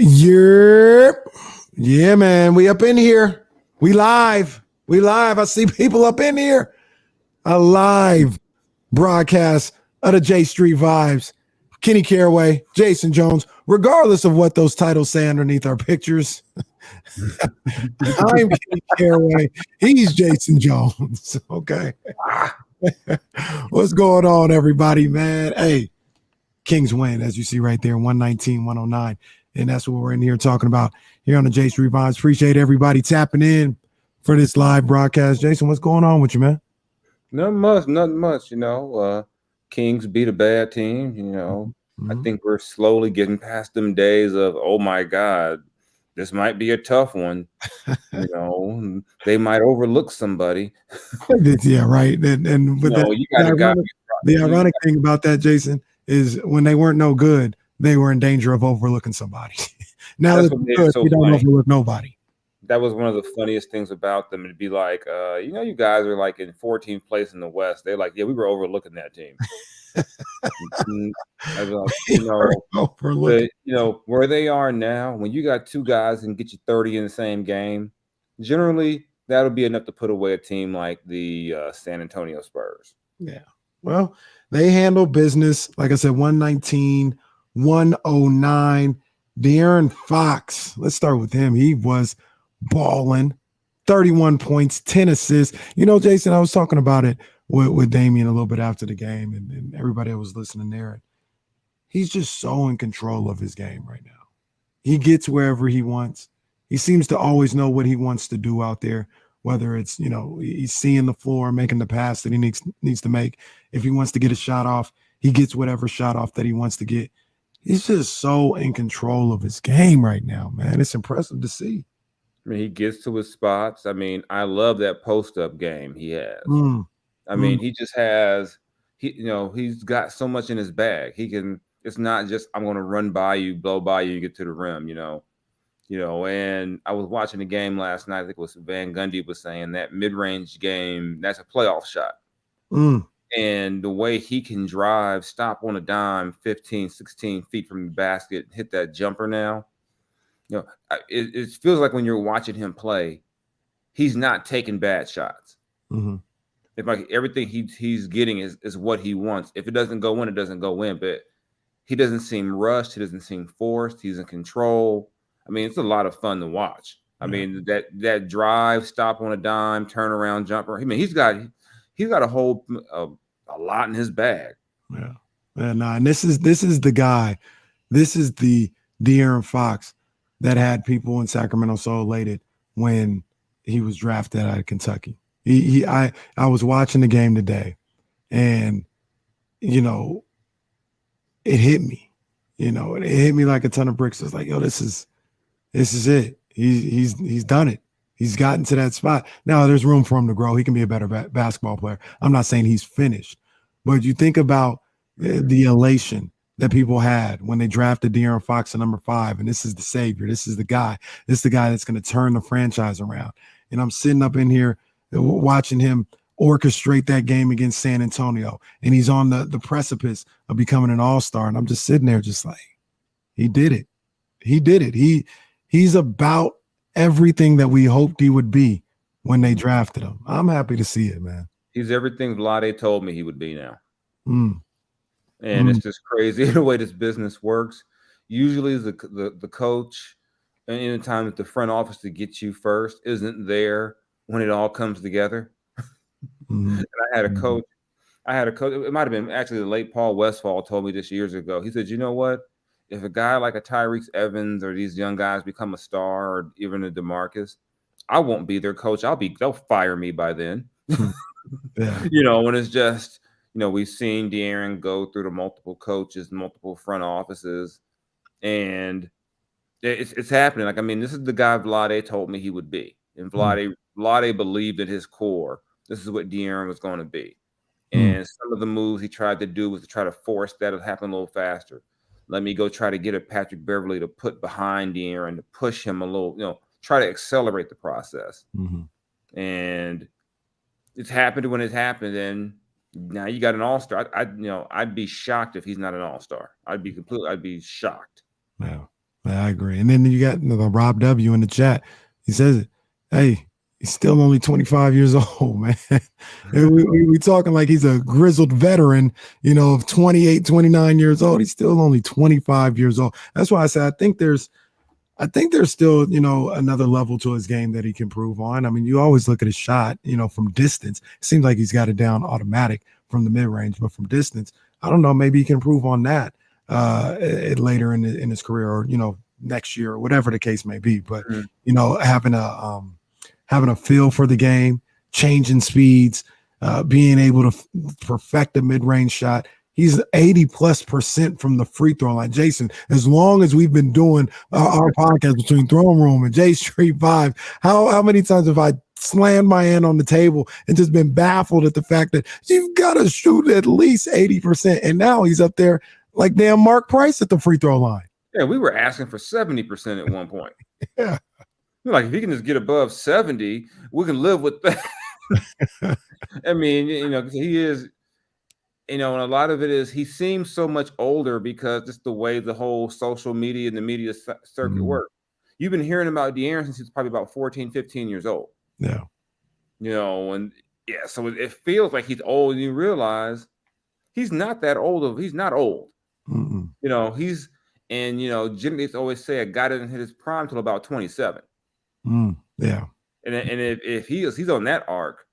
Yeah, yeah, man. We up in here. We live. We live. I see people up in here. A live broadcast of the J Street Vibes. Kenny Caraway, Jason Jones, regardless of what those titles say underneath our pictures. I'm Kenny Caraway. He's Jason Jones. Okay. What's going on, everybody, man? Hey, Kings win, as you see right there, 119-109. And that's what we're in here talking about here on the J Street Vibes. Appreciate everybody tapping in for this live broadcast. Jason, what's going on with you, man? Nothing much. Kings beat a bad team. I think we're slowly getting past them days of, oh my God, this might be a tough one. They might overlook somebody. Yeah, right. And with You got a guy. the ironic thing about that, Jason, is when they weren't no good, they were in danger of overlooking somebody. Now that they're good, you don't overlook nobody. That was one of the funniest things about them. It'd be like, you guys are like in 14th place in the West. They're like, yeah, we were overlooking that team. Where they are now, when you got two guys and get you 30 in the same game, generally that'll be enough to put away a team like the San Antonio Spurs. Yeah. Well, they handle business. Like I said, 119-109. De'Aaron Fox. Let's start with him. He was balling. 31 points, 10 assists. Jason, I was talking about it with Damian a little bit after the game, and everybody that was listening there. He's just so in control of his game right now. He gets wherever he wants. He seems to always know what he wants to do out there, whether it's, he's seeing the floor, making the pass that he needs to make. If he wants to get a shot off, he gets whatever shot off that he wants to get. He's just so in control of his game right now, man. It's impressive to see. I mean, he gets to his spots. I mean, I love that post-up game he has. He just has, he's got so much in his bag. It's not just, I'm going to run by you, blow by you, get to the rim, and I was watching the game last night. I think it was Van Gundy was saying that mid-range game, that's a playoff shot. And the way he can drive, stop on a dime, 15, 16 feet from the basket, hit that jumper now. It feels like when you're watching him play, he's not taking bad shots. If like everything he's getting is what he wants. If it doesn't go in, it doesn't go in. But he doesn't seem rushed. He doesn't seem forced. He's in control. I mean, it's a lot of fun to watch. I mean, that drive, stop on a dime, turnaround jumper. I mean, he's got a whole a lot in his bag. Yeah. And this is the guy. This is the De'Aaron Fox that had people in Sacramento so elated when he was drafted out of Kentucky. I was watching the game today, and it hit me. It hit me like a ton of bricks. It's like, yo, this is it. He's done it. He's gotten to that spot. Now there's room for him to grow. He can be a better basketball player. I'm not saying he's finished, but you think about the elation that people had when they drafted De'Aaron Fox at number 5, and this is the savior. This is the guy. This is the guy that's going to turn the franchise around. And I'm sitting up in here watching him orchestrate that game against San Antonio, and he's on the precipice of becoming an all-star. And I'm just sitting there just like, he did it. He did it. He's about everything that we hoped he would be when they drafted him. I'm happy to see it, man. He's everything Vlade told me he would be now. And it's just crazy the way this business works. Usually the coach, and anytime that the front office to get you first isn't there when it all comes together. And I had a coach, it might have been actually the late Paul Westphal told me this years ago. He said, you know what? If a guy like a Tyrese Evans or these young guys become a star, or even a DeMarcus, I won't be their coach. They'll fire me by then. When it's just, we've seen De'Aaron go through the multiple coaches, multiple front offices, and it's happening. Like, I mean, this is the guy Vlade told me he would be. And Vlade believed at his core, this is what De'Aaron was going to be. And some of the moves he tried to do was to try to force that to happen a little faster. Let me go try to get a Patrick Beverley to put behind De'Aaron, to push him a little, try to accelerate the process. And it's happened when it happened. And now you got an all-star. I'd be shocked if he's not an all-star. I'd be shocked. Yeah. I agree. And then you got the Rob W in the chat. He says it. Hey, he's still only 25 years old, man. we talking like he's a grizzled veteran, of 28, 29 years old. He's still only 25 years old. That's why I said I think there's still, another level to his game that he can improve on. I mean, you always look at his shot, from distance. It seems like he's got it down automatic from the mid-range, but from distance, I don't know, maybe he can improve on that later in his career, or next year, or whatever the case may be. But having a feel for the game, changing speeds, being able to perfect a mid-range shot. He's 80+% from the free throw line. Jason, as long as we've been doing our podcast between Throne Room and J Street 5, how many times have I slammed my hand on the table and just been baffled at the fact that you've got to shoot at least 80%. And now he's up there like damn Mark Price at the free throw line. Yeah, we were asking for 70% at one point. Yeah. Like, if he can just get above 70, we can live with that. I mean, he is, and a lot of it is he seems so much older because just the way the whole social media and the media circuit works. You've been hearing about De'Aaron since he's probably about 14, 15 years old. Yeah. And yeah, so it feels like he's old, and you realize he's not that old. He's not old. Mm-mm. Jimmy always say a guy doesn't hit his prime till about 27. Yeah. And if he's on that arc,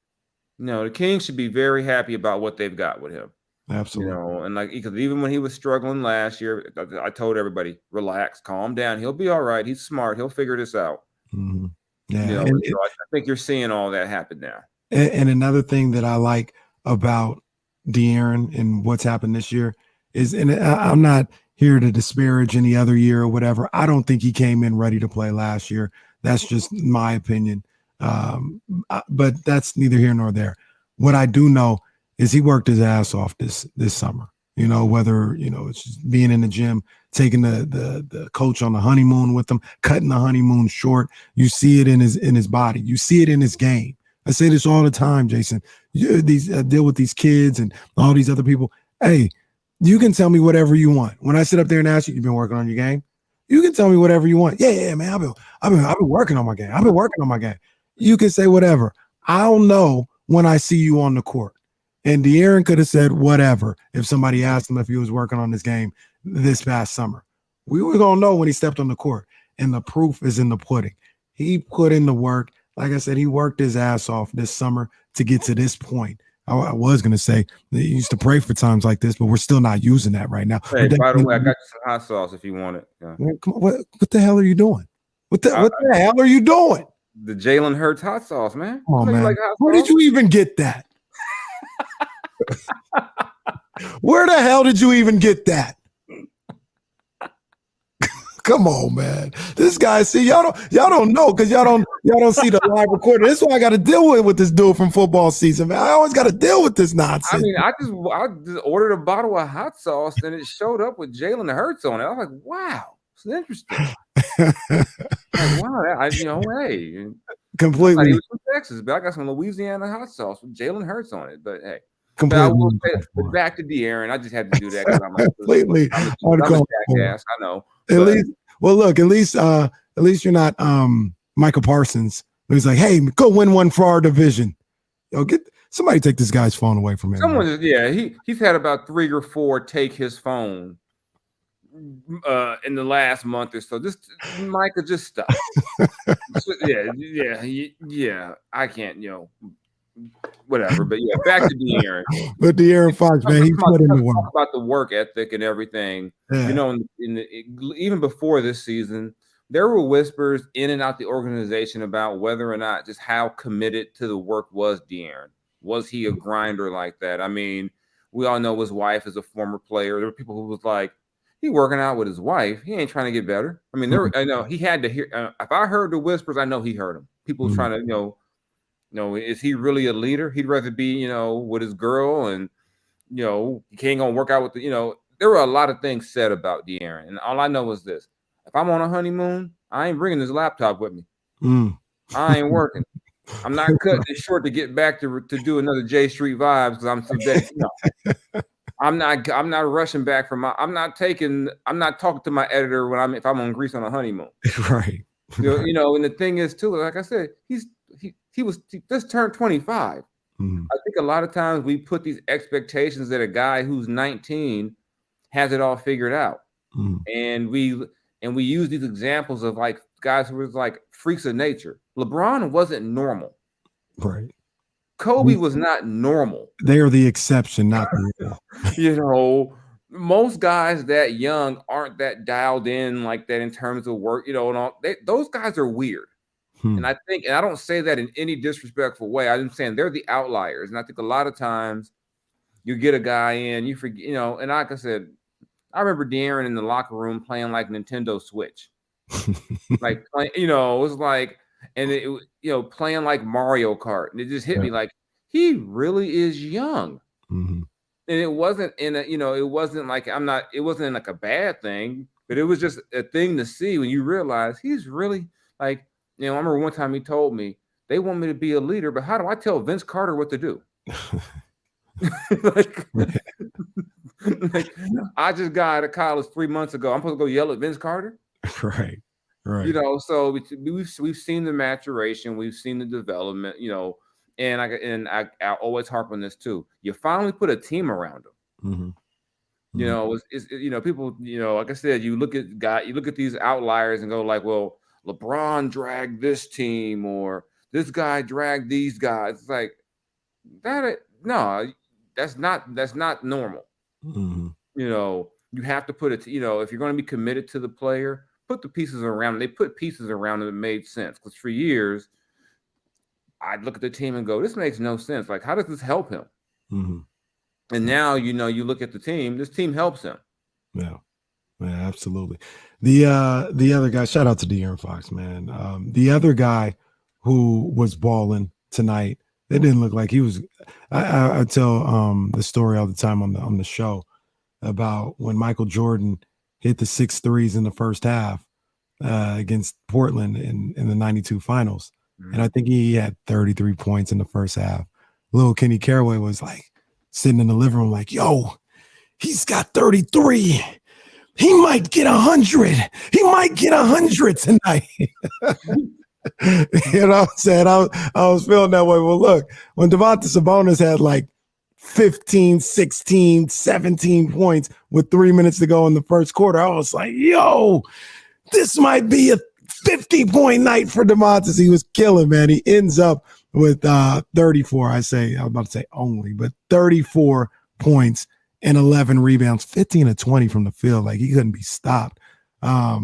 the Kings should be very happy about what they've got with him. Absolutely. And because even when he was struggling last year, I told everybody, relax, calm down. He'll be all right. He's smart. He'll figure this out. Mm-hmm. Yeah. So I think you're seeing all that happen now. And another thing that I like about De'Aaron and what's happened this year is, and I'm not here to disparage any other year or whatever, I don't think he came in ready to play last year. That's just my opinion. But that's neither here nor there. What I do know is he worked his ass off this summer, whether, it's just being in the gym, taking the coach on the honeymoon with him, cutting the honeymoon short. You see it in his body. You see it in his game. I say this all the time, Jason. Deal with these kids and all these other people. Hey, you can tell me whatever you want. When I sit up there and ask you, you've been working on your game? You can tell me whatever you want. Yeah, man. I've been working on my game. I've been working on my game. You can say whatever. I'll know when I see you on the court. And De'Aaron could have said whatever if somebody asked him if he was working on his game this past summer. We were going to know when he stepped on the court. And the proof is in the pudding. He put in the work. Like I said, he worked his ass off this summer to get to this point. I was going to say they used to pray for times like this, but we're still not using that right now. Hey, by the way, I got you some hot sauce if you want it. Yeah. Come on, what the hell are you doing? What the hell are you doing? The Jalen Hurts hot sauce, man. Oh, man. Where did you even get that? Where the hell did you even get that? Come on, man. This guy, see, y'all don't know because y'all don't see the live recording. This is what I got to deal with this dude from football season, man. I always got to deal with this nonsense. I mean, I just ordered a bottle of hot sauce and it showed up with Jalen Hurts on it. I was like, wow, it's interesting. Like, wow, hey. Completely. He was from Texas, but I got some Louisiana hot sauce with Jalen Hurts on it. But hey. Completely. But I will say, back to De'Aaron. I just had to do that because I'm completely. I'm a jackass. I know. At least you're not Michael Parsons. He's like, hey, go win one for our division. Get somebody take this guy's phone away from him. He's had about 3 or 4 take his phone in the last month or so. Just Micah, just stop. yeah. I can't, whatever. But yeah, back to De'Aaron. But De'Aaron Fox, man, he put in the work. About the work ethic and everything. Yeah. Even before this season, there were whispers in and out the organization about whether or not just how committed to the work was De'Aaron. Was he a grinder like that? I mean, we all know his wife is a former player. There were people who was like, he working out with his wife. He ain't trying to get better. I mean, I know he had to hear. If I heard the whispers, I know he heard them. People trying to, is he really a leader? He'd rather be, with his girl and, he ain't going to work out with there were a lot of things said about De'Aaron. And all I know is this. If I'm on a honeymoon, I ain't bringing this laptop with me. I ain't working. I'm not cutting it short to get back to do another J Street Vibes because I'm so dead. I'm not rushing back from I'm not talking to my editor if I'm on Greece on a honeymoon. Right. You know, and the thing is too, like I said, he just turned 25. Mm-hmm. I think a lot of times we put these expectations that a guy who's 19 has it all figured out. Mm-hmm. And we use these examples of like guys who were like freaks of nature. LeBron wasn't normal. Right. Kobe was not normal. They are the exception, not the rule. You know, most guys that young aren't that dialed in like that in terms of work, you know, and all those guys are weird. And I think, and I don't say that in any disrespectful way. I'm saying they're the outliers. And I think a lot of times you get a guy in, you forget, you know, and like I said, I remember De'Aaron in the locker room playing like Nintendo Switch. Like playing, you know, it was like, and it, you know, playing like Mario Kart. And it just hit me like, he really is young. Mm-hmm. And it wasn't it wasn't like it wasn't like a bad thing, but it was just a thing to see when you realize he's really like, you know, I remember one time he told me they want me to be a leader, but how do I tell Vince Carter what to do? like, I just got out of college 3 months ago. I'm supposed to go yell at Vince Carter? Right. Right. You know, so we've seen the maturation, we've seen the development, you know, and I always harp on this too. You finally put a team around them. Mm-hmm. You know, it's you know, people, you know, like I said, you look at these outliers and go like, well, LeBron dragged this team or this guy dragged these guys. It's like no, that's not normal. Mm-hmm. You know, you have to put it, you know, if you're going to be committed to the player, put the pieces around. They put pieces around that made sense. Because for years, I'd look at the team and go, this makes no sense. Like, how does this help him? Mm-hmm. And now, you know, you look at the team, this team helps him. Yeah. Yeah, absolutely. The other guy, shout out to De'Aaron Fox, man. The other guy who was balling tonight, it didn't look like he was. I tell the story all the time on the show about when Michael Jordan hit the 6 threes in the first half against Portland in the 92 finals. Mm-hmm. And I think he had 33 points in the first half. Little Kenny Caraway was like sitting in the living room like, yo, he's got 33. He might get 100. He might get 100 tonight. You know what I'm saying? I was feeling that way. Well, look, when Domantas Sabonis had like 15, 16, 17 points with 3 minutes to go in the first quarter, I was like, yo, this might be a 50-point night for Domantas. He was killing, man. He ends up with 34, I was about to say only, but 34 points and 11 rebounds, 15 of 20 from the field. Like, he couldn't be stopped. I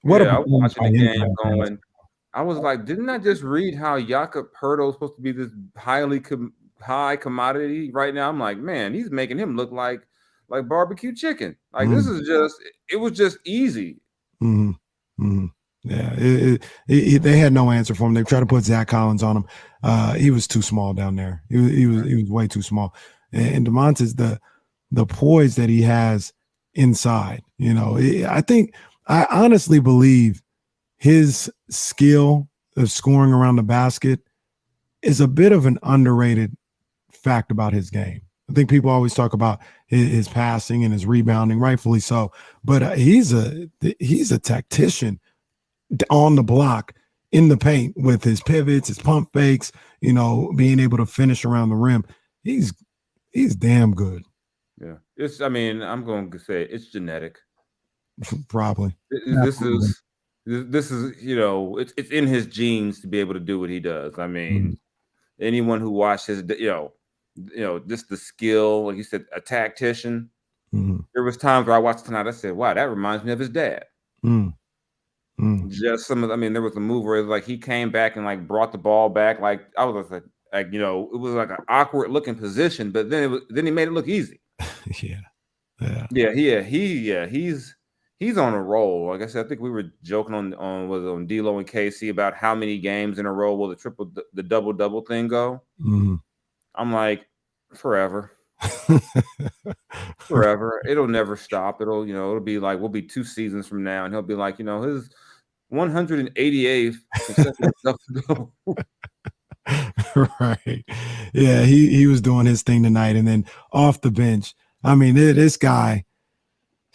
was watching the game going. I was like, didn't I just read how Jakob Poeltl is supposed to be this high commodity right now? I'm like, man, he's making him look like barbecue chicken. Like, this is it was just easy. Mm-hmm. Mm-hmm. Yeah, they had no answer for him. They tried to put Zach Collins on him. He was too small down there. He was way too small. And Domantas, the poise that he has inside, you know, I honestly believe his skill of scoring around the basket is a bit of an underrated fact about his game. I think people always talk about his passing and his rebounding, rightfully so, but he's a tactician on the block in the paint with his pivots, his pump fakes, you know, being able to finish around the rim. He's damn good. Yeah, I'm going to say it's genetic. Probably. This is, you know, it's in his genes to be able to do what he does. I mean, anyone who watched his, you know, just the skill, like you said, a tactician. Mm-hmm. There was times where I watched tonight, I said, wow, that reminds me of his dad. Just there was a move where it was like he came back and like brought the ball back. Like, I was like, you know, it was like an awkward looking position, but then he made it look easy. He's on a roll. Like I said, I think we were joking on D-Lo and KC about how many games in a row will the double thing go. Mm-hmm. I'm like, forever. Forever. It'll never stop. It'll be like, we'll be 2 seasons from now, and he'll be like, you know, his 188th consecutive double. Right. Yeah, he was doing his thing tonight, and then off the bench, I mean, this guy,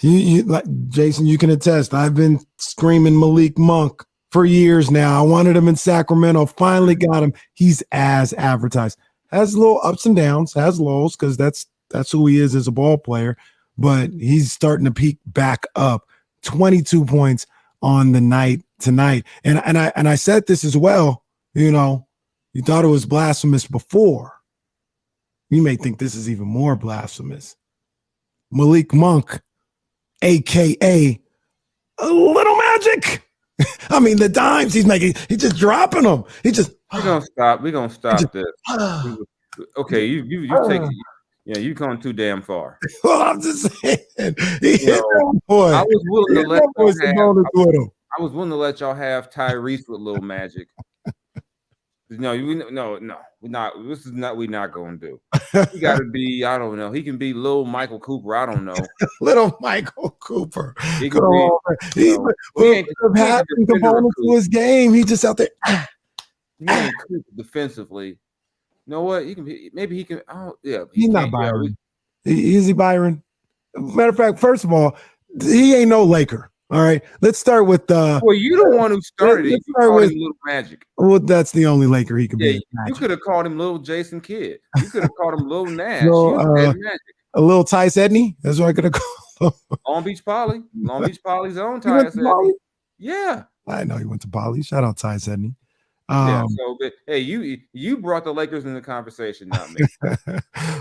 like Jason, you can attest. I've been screaming Malik Monk for years now. I wanted him in Sacramento. Finally got him. He's as advertised. Has little ups and downs, has lows, because that's who he is as a ball player. But he's starting to peak back up. 22 points on the night tonight. And I said this as well. You know, you thought it was blasphemous before. You may think this is even more blasphemous. Malik Monk, aka Little Magic. I mean, the dimes he's making, he's just dropping them. He just We're gonna stop this. Okay, you take it. Yeah, you gone too damn far. Well, I'm just saying. I was willing to let I was willing to let y'all have Tyrese with Little Magic. No, we're not. This is not. We're not going to do. He got to be. I don't know. He can be Little Michael Cooper. I don't know. Little Michael Cooper. He can be. Having components to his game. He just out there. He ain't defensively. You know what? He can be. Maybe he can. Oh yeah. He's not Byron. Is he Byron? Matter of fact, first of all, he ain't no Laker. All right, let's start with well, you the one who started it. You called him Little Magic. Well, that's the only Laker he could be. You could have called him Little Jason Kidd. You could have called him Little Nash. A little Tice Edney. That's what I could have called him. Long Beach Poly's own Tice Edney. Yeah, I know he went to Poly. Shout out Tice Edney. Yeah. So, hey, you brought the Lakers in the conversation, not me.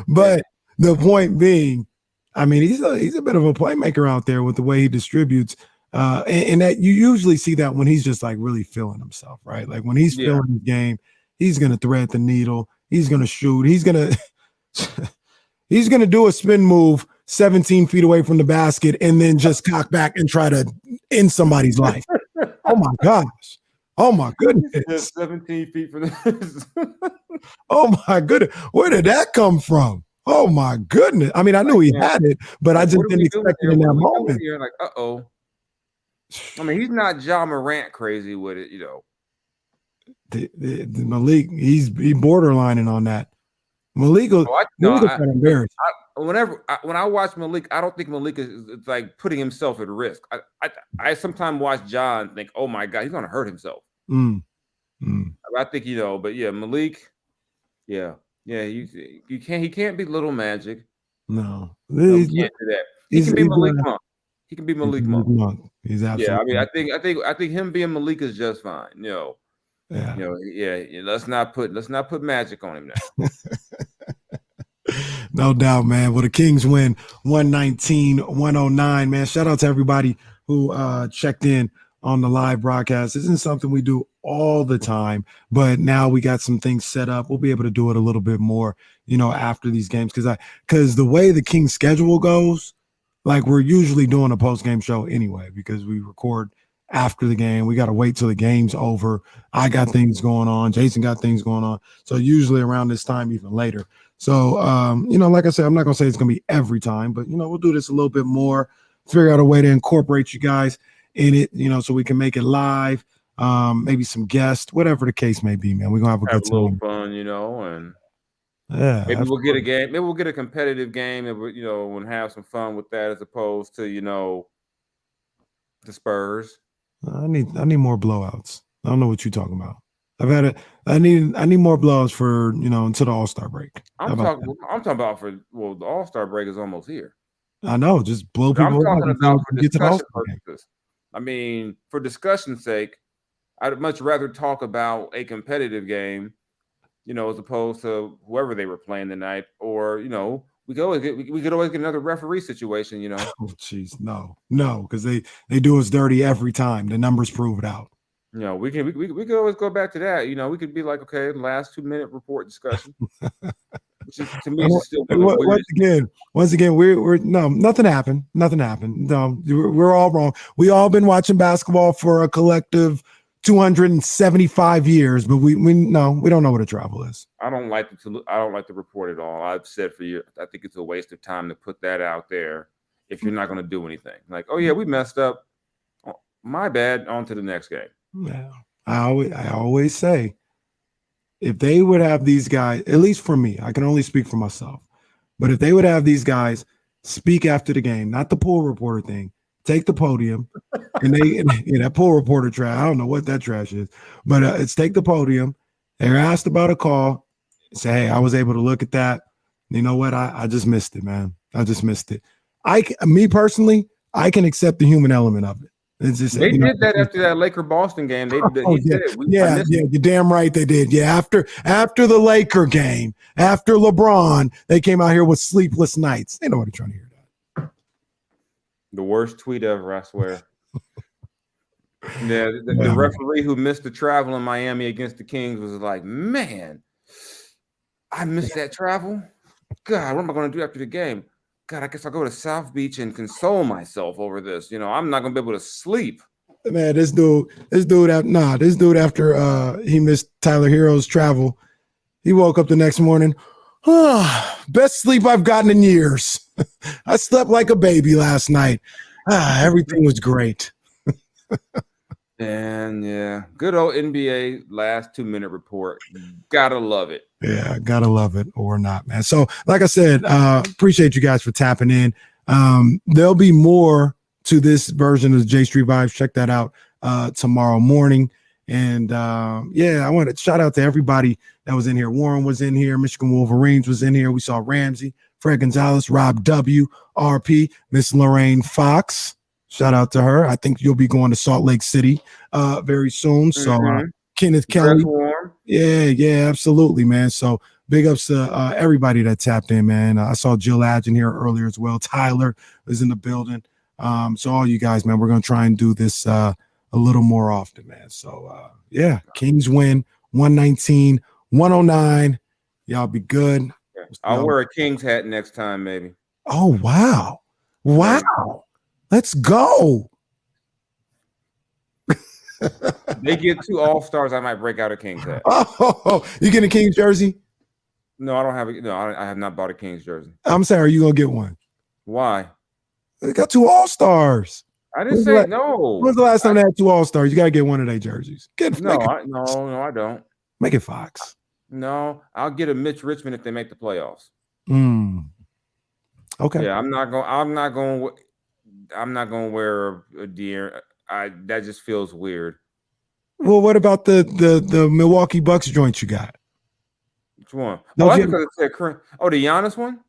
But the point being, I mean, he's a bit of a playmaker out there with the way he distributes. And that you usually see that when he's just like really feeling himself, right? Like when he's feeling his game, he's gonna thread the needle, he's gonna shoot, he's gonna do a spin move 17 feet away from the basket and then just cock back and try to end somebody's life. Oh my gosh. Oh my goodness. 17 feet from the Oh my goodness. Where did that come from? Oh my goodness. I mean, I knew he had it, but I just didn't expect it in that moment. You're like, uh-oh. I mean, he's not Ja Morant crazy with it, you know. The Malik, he's borderlining on that. Malik, embarrassed. When I watch Malik, I don't think Malik is like putting himself at risk. I sometimes watch Ja and think, oh my God, he's gonna hurt himself. I think but yeah, Malik, yeah, you can't. He can't be Little Magic. No, he can't do that. He can be Malik Monk. He can be Malik Monk. He's absolutely. Yeah, I mean, I think him being Malik is just fine. Let's not put magic on him now. No doubt, man. Well, the Kings win 119-109, man. Shout out to everybody who checked in on the live broadcast. This isn't something we do all the time, but now we got some things set up. We'll be able to do it a little bit more, after these games. Because the way the Kings schedule goes, like we're usually doing a post-game show anyway, because we record after the game. We got to wait till the game's over. I got things going on. Jason got things going on. So usually around this time, even later. So, like I said, I'm not going to say it's going to be every time, but, we'll do this a little bit more, figure out a way to incorporate you guys in it, so we can make it live, maybe some guests, whatever the case may be, man. We're going to have a good little fun, and yeah, maybe we'll get a game. Maybe we'll get a competitive game and we'll have some fun with that as opposed to, the Spurs. I need more blowouts. I don't know what you're talking about. I need more blowouts for until the All-Star break. I'm talking about the All-Star break is almost here. I know, just blow people. I'm talking about for discussion purposes. I mean, for discussion's sake, I'd much rather talk about a competitive game, as opposed to whoever they were playing tonight, or we could always get another referee situation, Oh, jeez, no, because they do us dirty every time. The numbers prove it out. We could always go back to that. We could be like, okay, last 2-minute report discussion. Which is, to me, is still once again, we're nothing happened. Nothing happened. No, we're all wrong. We all been watching basketball for a collective 275 years, but we don't know what a travel is. I don't like the report at all. I've said for years, I think it's a waste of time to put that out there if you're not going to do anything. Like, oh yeah, we messed up. Oh, my bad. On to the next game. Yeah, I always say, if they would have these guys, at least for me, I can only speak for myself, but if they would have these guys speak after the game, not the pool reporter thing. Take the podium, and that pool reporter trash. I don't know what that trash is, but it's take the podium. They're asked about a call. Say, hey, I was able to look at that. You know what? I just missed it, man. I just missed it. Me personally, I can accept the human element of it. It's just, they did that after that Laker Boston game. Yeah, you're damn right they did. Yeah, after the Laker game, after LeBron, they came out here with sleepless nights. Ain't nobody trying to hear that. The worst tweet ever, I swear. Yeah, the referee who missed the travel in Miami against the Kings was like, man, I missed that travel. God, what am I going to do after the game? God, I guess I'll go to South Beach and console myself over this. I'm not going to be able to sleep. Man, this dude after he missed Tyler Hero's travel, he woke up the next morning. Best sleep I've gotten in years. I slept like a baby last night. Everything was great. And yeah, good old NBA last 2-minute report. Gotta love it. Yeah, gotta love it or not, man. So, like I said, appreciate you guys for tapping in. There'll be more to this version of the J Street Vibes. Check that out tomorrow morning. And I want to shout out to everybody that was in here. Warren was in here. Michigan Wolverines was in here. We saw Ramsey, Fred Gonzalez, Rob W, RP, Miss Lorraine Fox. Shout out to her. I think you'll be going to Salt Lake City very soon. So Kenneth Kelly. Yeah, absolutely, man. So big ups to everybody that tapped in, man. I saw Jill Adgen here earlier as well. Tyler is in the building. So all you guys, man, we're going to try and do this a little more often, man. So, Kings win 119-109. Y'all be good. I'll wear a Kings hat next time, maybe. Oh, wow. Let's go. They get 2 All-Stars, I might break out a Kings hat. Oh, you getting a Kings jersey? No, I don't have it. No, I have not bought a Kings jersey. I'm saying, are you going to get one? Why? They got 2 All-Stars. I didn't say no. When was the last time they had 2 All-Stars? You got to get one of their jerseys. I don't. Make it Fox. No, I'll get a Mitch Richmond if they make the playoffs. Okay. Yeah, I'm not going to wear a deer. That just feels weird. Well, what about the Milwaukee Bucks joint you got? Which one? That's because it said cream. Oh, the Giannis one?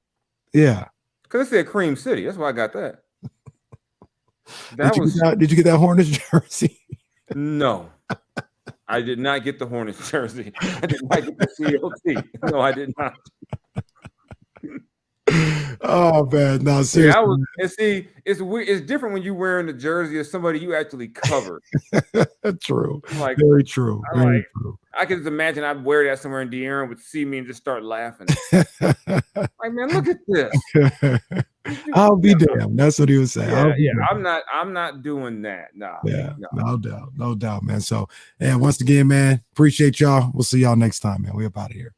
Yeah. Because it said Cream City. That's why I got that. Did you get that Hornets jersey? No. I did not get the Hornets jersey. I did not get the CLT. No, I did not. Oh man, no, seriously. It's weird. It's different when you wearing the jersey of somebody you actually covered. True. Very true. Very true. I can just imagine I'd wear that somewhere and De'Aaron would see me and just start laughing. Like, man, look at this. I'll be damned. That's what he was saying. Yeah. I'm not doing that. No. Yeah, no doubt, man. So, and once again, man, appreciate y'all. We'll see y'all next time, man. We up out of here.